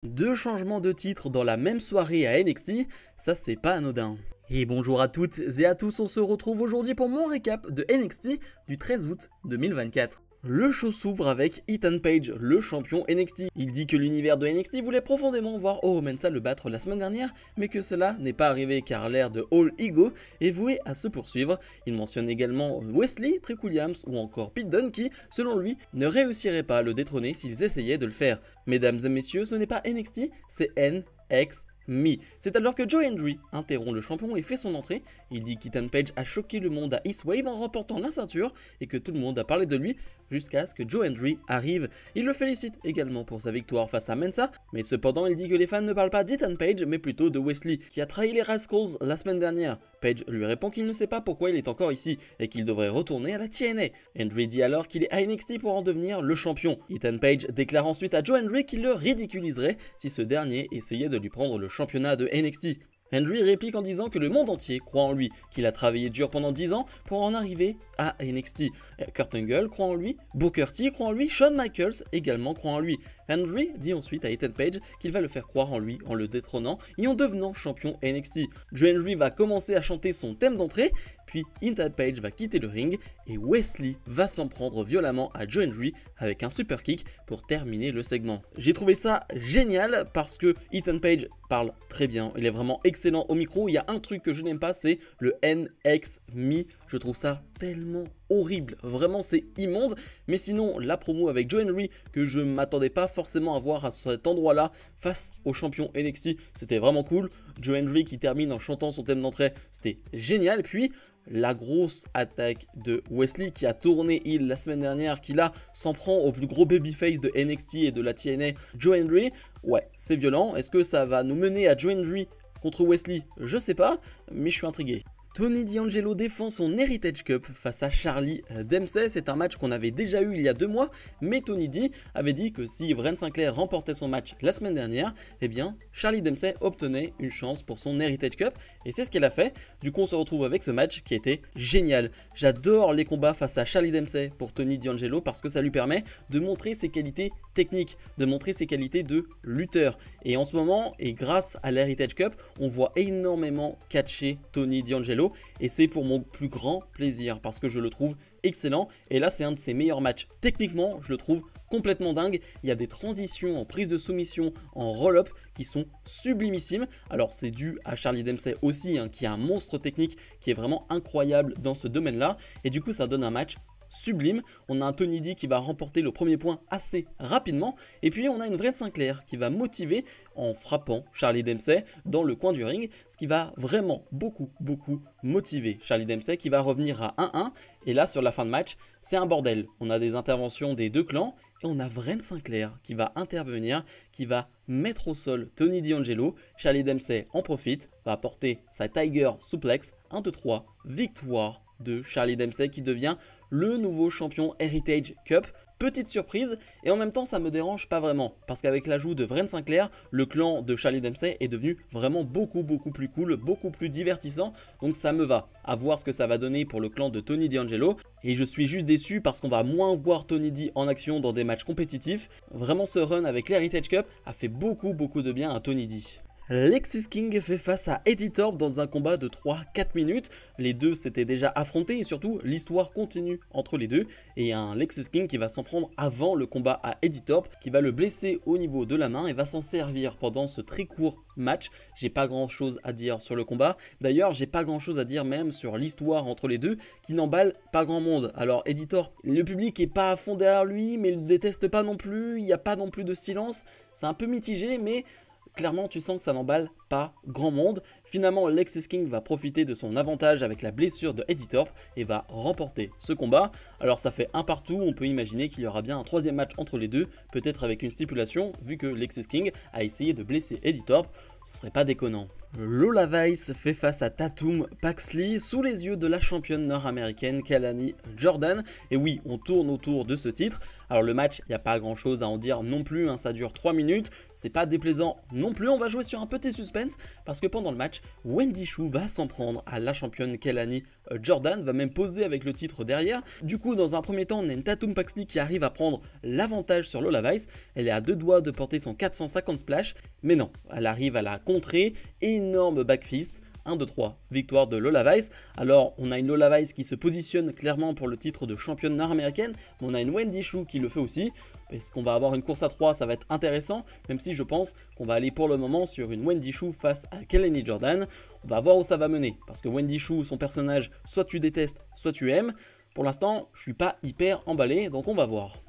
Deux changements de titre dans la même soirée à NXT, ça c'est pas anodin. Et bonjour à toutes et à tous, on se retrouve aujourd'hui pour mon récap de NXT du 13 août 2024. Le show s'ouvre avec Ethan Page, le champion NXT. Il dit que l'univers de NXT voulait profondément voir Oro Mensah le battre la semaine dernière, mais que cela n'est pas arrivé car l'ère de All Ego est vouée à se poursuivre. Il mentionne également Wesley, Trick Williams ou encore Pete Dunne qui, selon lui, ne réussiraient pas à le détrôner s'ils essayaient de le faire. Mesdames et messieurs, ce n'est pas NXT, c'est NXT. C'est alors que Joe Hendry interrompt le champion et fait son entrée. Il dit qu'Ethan Page a choqué le monde à East Wave en remportant la ceinture et que tout le monde a parlé de lui jusqu'à ce que Joe Hendry arrive. Il le félicite également pour sa victoire face à Mensah, mais cependant il dit que les fans ne parlent pas d'Ethan Page mais plutôt de Wesley qui a trahi les Rascals la semaine dernière. Page lui répond qu'il ne sait pas pourquoi il est encore ici et qu'il devrait retourner à la TNA. Hendry dit alors qu'il est à NXT pour en devenir le champion. Ethan Page déclare ensuite à Joe Hendry qu'il le ridiculiserait si ce dernier essayait de lui prendre le championnat de NXT. Hendry réplique en disant que le monde entier croit en lui, qu'il a travaillé dur pendant 10 ans pour en arriver à NXT. Kurt Angle croit en lui, Booker T croit en lui, Shawn Michaels également croit en lui. Hendry dit ensuite à Ethan Page qu'il va le faire croire en lui en le détrônant et en devenant champion NXT. Joe Hendry va commencer à chanter son thème d'entrée, puis Ethan Page va quitter le ring et Wesley va s'en prendre violemment à Joe Hendry avec un super kick pour terminer le segment. J'ai trouvé ça génial parce que Ethan Page parle très bien, il est vraiment excellent au micro. Il y a un truc que je n'aime pas, c'est le NXT. Je trouve ça tellement horrible, vraiment c'est immonde. Mais sinon la promo avec Joe Hendry que je m'attendais pas forcément à voir à cet endroit là face au champion NXT, c'était vraiment cool. Joe Hendry qui termine en chantant son thème d'entrée, c'était génial. Puis la grosse attaque de Wesley qui a tourné heel la semaine dernière, qui là s'en prend au plus gros babyface de NXT et de la TNA, Joe Hendry. Ouais, c'est violent. Est-ce que ça va nous mener à Joe Hendry contre Wesley? Je sais pas, mais je suis intrigué. Tony D'Angelo défend son Heritage Cup face à Charlie Dempsey. C'est un match qu'on avait déjà eu il y a 2 mois, mais Tony D avait dit que si Wren Sinclair remportait son match la semaine dernière, eh bien Charlie Dempsey obtenait une chance pour son Heritage Cup, et c'est ce qu'elle a fait. Du coup on se retrouve avec ce match qui était génial. J'adore les combats face à Charlie Dempsey pour Tony D'Angelo parce que ça lui permet de montrer ses qualités techniques, de montrer ses qualités de lutteur. Et en ce moment, et grâce à l'Heritage Cup, on voit énormément catcher Tony D'Angelo. Et c'est pour mon plus grand plaisir parce que je le trouve excellent. Et là c'est un de ses meilleurs matchs. Techniquement je le trouve complètement dingue. Il y a des transitions en prise de soumission, en roll-up qui sont sublimissimes. Alors c'est dû à Charlie Dempsey aussi qui est un monstre technique qui est vraiment incroyable dans ce domaine là. Et du coup ça donne un match sublime. On a un Tony D qui va remporter le premier point assez rapidement, et puis on a une Wren Sinclair qui va motiver en frappant Charlie Dempsey dans le coin du ring, ce qui va vraiment beaucoup motiver Charlie Dempsey qui va revenir à 1-1. Et là sur la fin de match c'est un bordel, on a des interventions des deux clans et on a Wren Sinclair qui va intervenir, qui va mettre au sol Tony D'Angelo. Charlie Dempsey en profite, va apporter sa Tiger Suplex. 1, 2, 3, victoire de Charlie Dempsey qui devient le nouveau champion Heritage Cup. Petite surprise, et en même temps ça me dérange pas vraiment parce qu'avec l'ajout de Wren Sinclair, le clan de Charlie Dempsey est devenu vraiment beaucoup plus cool, beaucoup plus divertissant, donc ça me va. À voir ce que ça va donner pour le clan de Tony D'Angelo, et je suis juste déçu parce qu'on va moins voir Tony D en action dans des matchs compétitifs. Vraiment ce run avec l'Heritage Cup a fait beaucoup de bien à Tony D. Lexis King fait face à Eddie Thorpe dans un combat de 3-4 minutes. Les deux s'étaient déjà affrontés et surtout l'histoire continue entre les deux. Et un Lexis King qui va s'en prendre avant le combat à Eddie Thorpe, qui va le blesser au niveau de la main et va s'en servir pendant ce très court match. J'ai pas grand chose à dire sur le combat. D'ailleurs j'ai pas grand chose à dire même sur l'histoire entre les deux qui n'emballe pas grand monde. Alors Eddie Thorpe, le public est pas à fond derrière lui mais il le déteste pas non plus. Il n'y a pas non plus de silence. C'est un peu mitigé mais clairement tu sens que ça n'emballe pas grand monde. Finalement Lexis King va profiter de son avantage avec la blessure de Eddie Thorpe et va remporter ce combat. Alors ça fait un partout, on peut imaginer qu'il y aura bien un troisième match entre les deux, peut-être avec une stipulation vu que Lexis King a essayé de blesser Eddie Thorpe, ce serait pas déconnant. Lola Vice fait face à Tatum Paxley sous les yeux de la championne nord-américaine Kelani Jordan. Et oui, on tourne autour de ce titre. Alors le match, il n'y a pas grand chose à en dire non plus, ça dure 3 minutes. C'est pas déplaisant non plus, on va jouer sur un petit suspense suspense parce que pendant le match, Wendy Choo va s'en prendre à la championne Kelani Jordan, va même poser avec le titre derrière. Du coup, dans un premier temps, on a une Tatum Paxley qui arrive à prendre l'avantage sur Lola Vice. Elle est à 2 doigts de porter son 450 splash, mais non, elle arrive à la contrer. Énorme backfist. 1, 2, 3, victoire de Lola Vice. Alors, on a une Lola Vice qui se positionne clairement pour le titre de championne nord-américaine, mais on a une Wendy Choo qui le fait aussi. Est-ce qu'on va avoir une course à 3? Ça va être intéressant, même si je pense qu'on va aller pour le moment sur une Wendy Choo face à Kelani Jordan. On va voir où ça va mener, parce que Wendy Choo, son personnage, soit tu détestes, soit tu aimes. Pour l'instant, je suis pas hyper emballé, donc on va voir.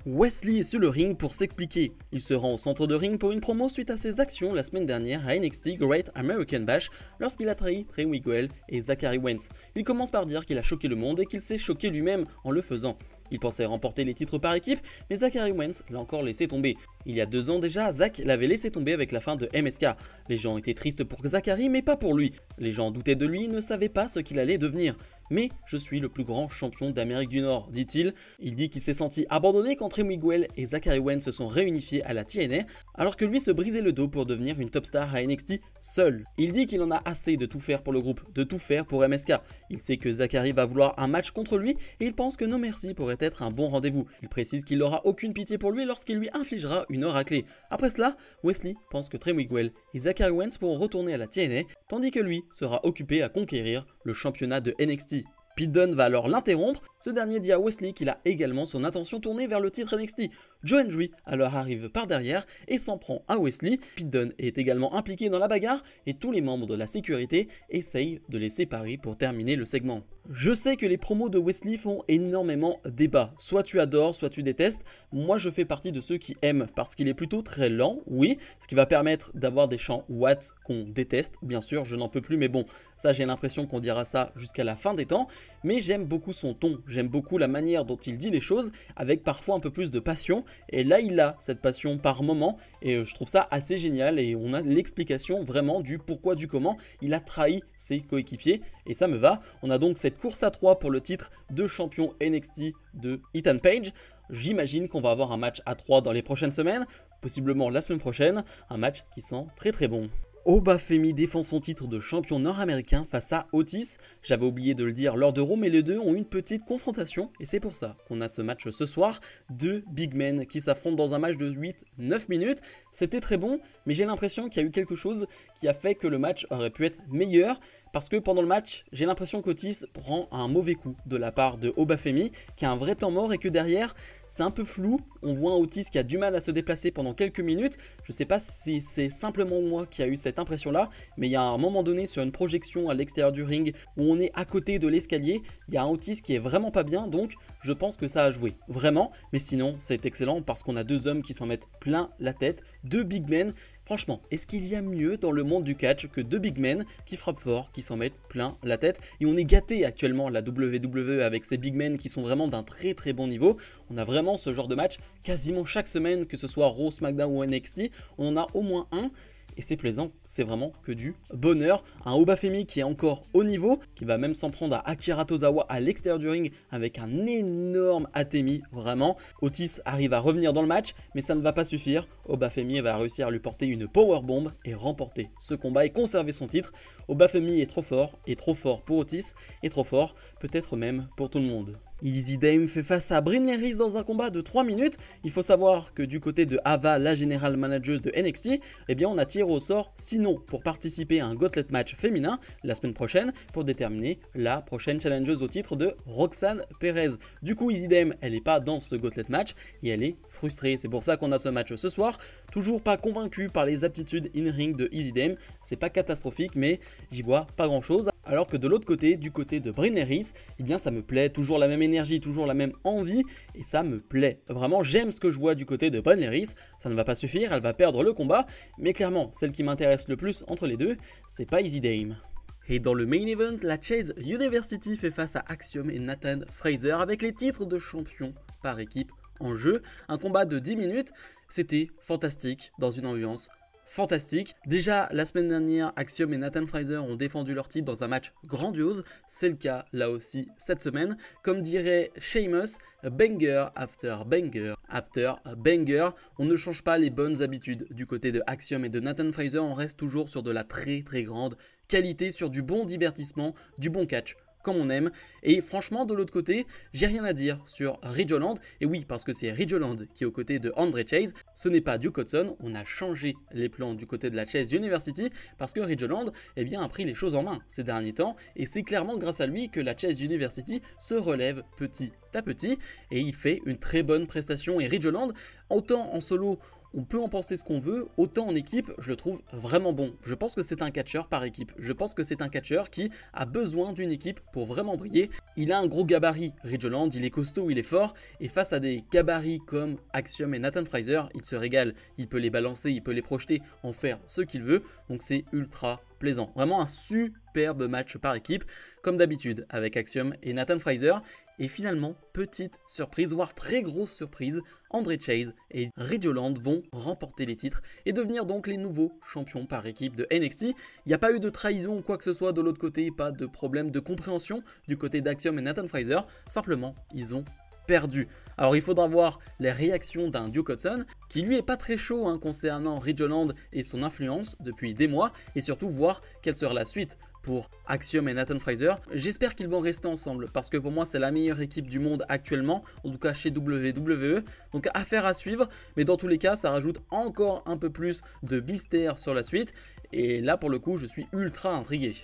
Wesley est sur le ring pour s'expliquer. Il se rend au centre de ring pour une promo suite à ses actions la semaine dernière à NXT Great American Bash lorsqu'il a trahi Trey Miguel et Zachary Wentz. Il commence par dire qu'il a choqué le monde et qu'il s'est choqué lui-même en le faisant. Il pensait remporter les titres par équipe, mais Zachary Wentz l'a encore laissé tomber. Il y a 2 ans déjà, Zach l'avait laissé tomber avec la fin de MSK. Les gens étaient tristes pour Zachary, mais pas pour lui. Les gens doutaient de lui, ne savaient pas ce qu'il allait devenir. Mais je suis le plus grand champion d'Amérique du Nord, dit-il. Il dit qu'il s'est senti abandonné quand Trey Miguel et Zachary Wentz se sont réunifiés à la TNA, alors que lui se brisait le dos pour devenir une top star à NXT seul. Il dit qu'il en a assez de tout faire pour le groupe, de tout faire pour MSK. Il sait que Zachary va vouloir un match contre lui et il pense que No Mercy pourrait être un bon rendez-vous. Il précise qu'il n'aura aucune pitié pour lui lorsqu'il lui infligera une raclée. Après cela, Wesley pense que Trey Miguel et Zachary Wentz pourront retourner à la TNA, tandis que lui sera occupé à conquérir le championnat de NXT. Pete Dunne va alors l'interrompre. Ce dernier dit à Wesley qu'il a également son attention tournée vers le titre NXT. Joe Hendry alors arrive par derrière et s'en prend à Wesley. Pete Dunne est également impliqué dans la bagarre et tous les membres de la sécurité essayent de les séparer pour terminer le segment. Je sais que les promos de Wesley font énormément débat. Soit tu adores, soit tu détestes. Moi, je fais partie de ceux qui aiment parce qu'il est plutôt très lent, oui, ce qui va permettre d'avoir des chants watts qu'on déteste. Bien sûr, je n'en peux plus, mais bon, ça j'ai l'impression qu'on dira ça jusqu'à la fin des temps. Mais j'aime beaucoup son ton, j'aime beaucoup la manière dont il dit les choses, avec parfois un peu plus de passion. Et là, il a cette passion par moment, et je trouve ça assez génial. Et on a l'explication vraiment du pourquoi, du comment il a trahi ses coéquipiers, et ça me va. On a donc cette course à 3 pour le titre de champion NXT de Ethan Page. J'imagine qu'on va avoir un match à 3 dans les prochaines semaines, possiblement la semaine prochaine, un match qui sent très très bon. Obafemi défend son titre de champion nord-américain face à Otis. J'avais oublié de le dire lors de Raw, mais les deux ont une petite confrontation et c'est pour ça qu'on a ce match ce soir. 2 big men qui s'affrontent dans un match de 8-9 minutes. C'était très bon, mais j'ai l'impression qu'il y a eu quelque chose qui a fait que le match aurait pu être meilleur. Parce que pendant le match, j'ai l'impression qu'Otis prend un mauvais coup de la part de Obafemi, qui a un vrai temps mort et que derrière, c'est un peu flou. On voit un Otis qui a du mal à se déplacer pendant quelques minutes. Je ne sais pas si c'est simplement moi qui a eu cette impression-là, mais il y a un moment donné sur une projection à l'extérieur du ring où on est à côté de l'escalier, il y a un Otis qui est vraiment pas bien, donc je pense que ça a joué, vraiment. Mais sinon, c'est excellent parce qu'on a 2 hommes qui s'en mettent plein la tête, 2 big men. Franchement, est-ce qu'il y a mieux dans le monde du catch que 2 big men qui frappent fort, qui s'en mettent plein la tête? Et on est gâté actuellement la WWE avec ces big men qui sont vraiment d'un très très bon niveau. On a vraiment ce genre de match quasiment chaque semaine, que ce soit Raw, SmackDown ou NXT. On en a au moins un. Et c'est plaisant, c'est vraiment que du bonheur. Un Obafemi qui est encore au niveau, qui va même s'en prendre à Akira Tozawa à l'extérieur du ring avec un énorme Atemi, vraiment. Otis arrive à revenir dans le match, mais ça ne va pas suffire. Obafemi va réussir à lui porter une powerbomb et remporter ce combat et conserver son titre. Obafemi est trop fort pour Otis, et trop fort peut-être même pour tout le monde. Easy Dame fait face à Brin Harris dans un combat de 3 minutes. Il faut savoir que du côté de Ava, la générale manager de NXT, eh bien on a tiré au sort sinon pour participer à un gauntlet match féminin la semaine prochaine pour déterminer la prochaine challengeuse au titre de Roxanne Perez. Du coup Easy Dame, elle n'est pas dans ce gauntlet match et elle est frustrée. C'est pour ça qu'on a ce match ce soir. Toujours pas convaincu par les aptitudes in-ring de Easy Dame. C'est pas catastrophique, mais j'y vois pas grand chose. Alors que de l'autre côté, du côté de Brin Harris, eh bien ça me plaît, toujours la même énergie, toujours la même envie, et ça me plaît. Vraiment, j'aime ce que je vois du côté de Brin Harris. Ça ne va pas suffire, elle va perdre le combat, mais clairement, celle qui m'intéresse le plus entre les deux, c'est pas Easy Dame. Et dans le main event, la Chase University fait face à Axiom et Nathan Fraser avec les titres de champion par équipe en jeu. Un combat de 10 minutes, c'était fantastique dans une ambiance fantastique. Déjà la semaine dernière, Axiom et Nathan Fraser ont défendu leur titre dans un match grandiose, c'est le cas là aussi cette semaine. Comme dirait Sheamus, banger after banger after banger. On ne change pas les bonnes habitudes du côté de Axiom et de Nathan Fraser, on reste toujours sur de la très grande qualité, sur du bon divertissement, du bon catch comme on aime. Et franchement, de l'autre côté, j'ai rien à dire sur Ridge Holland. Et oui, parce que c'est Ridge Holland qui est aux côtés de Andre Chase, ce n'est pas Duke Hudson. On a changé les plans du côté de la Chase University parce que Ridge Holland a pris les choses en main ces derniers temps. Et c'est clairement grâce à lui que la Chase University se relève petit à petit. Et il fait une très bonne prestation. Et Ridge Holland, autant en solo, on peut en penser ce qu'on veut, autant en équipe, je le trouve vraiment bon. Je pense que c'est un catcheur par équipe. Je pense que c'est un catcheur qui a besoin d'une équipe pour vraiment briller. Il a un gros gabarit, Ridge Holland, il est costaud, il est fort. Et face à des gabarits comme Axiom et Nathan Fraser, il se régale. Il peut les balancer, il peut les projeter, en faire ce qu'il veut. Donc c'est ultra plaisant. Vraiment un superbe match par équipe, comme d'habitude avec Axiom et Nathan Fraser. Et finalement, petite surprise, voire très grosse surprise, Andre Chase et Ridge Holland vont remporter les titres et devenir donc les nouveaux champions par équipe de NXT. Il n'y a pas eu de trahison ou quoi que ce soit de l'autre côté, pas de problème de compréhension du côté d'Axiom et Nathan Fraser, simplement ils ont perdu. Alors il faudra voir les réactions d'un Duke Hudson qui lui est pas très chaud concernant Ridge Holland et son influence depuis des mois, et surtout voir quelle sera la suite pour Axiom et Nathan Fraser. J'espère qu'ils vont rester ensemble parce que pour moi c'est la meilleure équipe du monde actuellement, en tout cas chez WWE, donc affaire à suivre, mais dans tous les cas ça rajoute encore un peu plus de mystère sur la suite, et là pour le coup je suis ultra intrigué.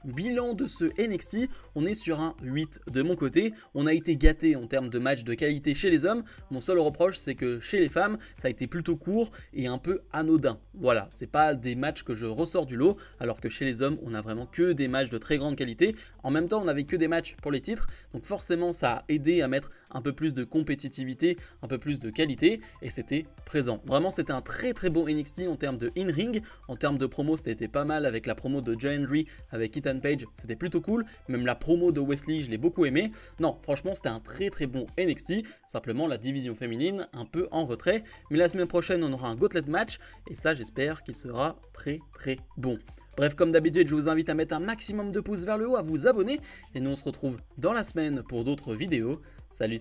Bilan de ce NXT, on est sur un 8 de mon côté. On a été gâté en termes de matchs de qualité chez les hommes. Mon seul reproche, c'est que chez les femmes, ça a été plutôt court et un peu anodin. Voilà, c'est pas des matchs que je ressors du lot, alors que chez les hommes, on a vraiment que des matchs de très grande qualité. En même temps, on n'avait que des matchs pour les titres, donc forcément, ça a aidé à mettre un peu plus de compétitivité, un peu plus de qualité, et c'était présent. Vraiment, c'était un très bon NXT en termes de in-ring. En termes de promo, c'était pas mal avec la promo de John Henry, avec Ethan Page, c'était plutôt cool. Même la promo de Wesley, je l'ai beaucoup aimé. Non, franchement, c'était un très bon NXT. Simplement, la division féminine un peu en retrait. Mais la semaine prochaine, on aura un gauntlet match. Et ça, j'espère qu'il sera très bon. Bref, comme d'habitude, je vous invite à mettre un maximum de pouces vers le haut, à vous abonner. Et nous, on se retrouve dans la semaine pour d'autres vidéos. Salut